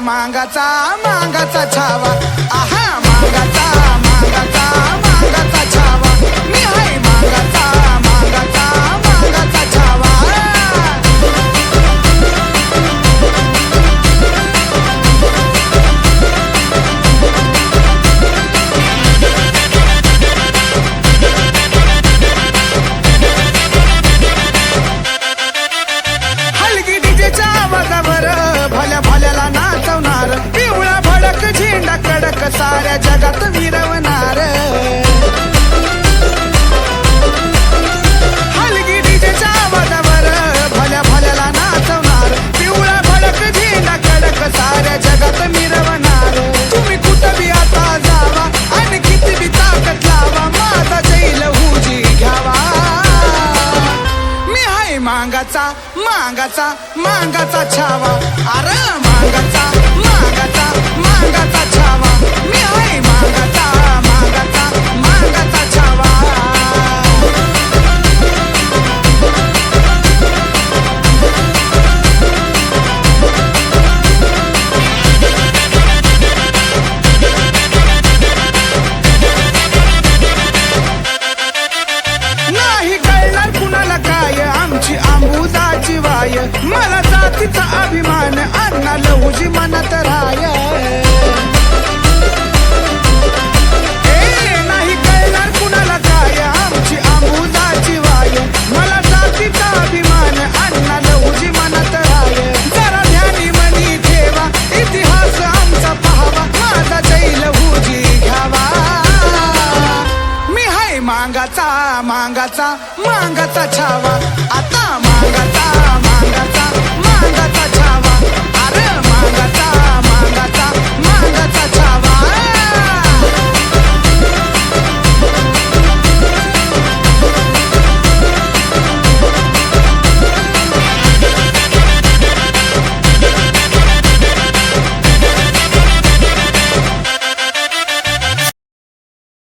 मांगाचा मांगाचा छावा आहा मांगाचा मांगाचा मांगाचा छावा मी हाय मांगाचा मांगाचा मांगाचा छावा हलगी डीजेच्या आवाजावर भल्या भल्याला नाचवणार पिवळा भडक झेंडा कडक साऱ्या जगात विरवणार हलगी डीजेच्या आवाजावर भल्या भल्याला नाचवणार पिवळा भडक झेंडा कडक साऱ्या जगात मिरवणार तुम्ही कुठं बी आता जावा आणि किती बी ताकद लावा माझा जैल हुजी घ्यावा मी हाय मांगाचा मांगाचा मांगाचा छावा अरे मांगाचा मांगाचा मांगाचा छावा मी हाय मांगाचा मांगाचा मांगाचा छावा नाही कळणार कुणाला काय आमची आंबुजाची वाय मला जातीचा अभिमान अण्णा लहुजी मनात राय नाही कळणार कुणाला काय आमची आंबुजाची वाय मला जातीचा अभिमान अण्णा लहुजी मनात राय जरा ध्यानी मनी ठेवा इतिहास आमचा पाहावा माझा जैल हुजी घ्यावा मी हाय मांगाचा मांगाचा मांगाचा छावा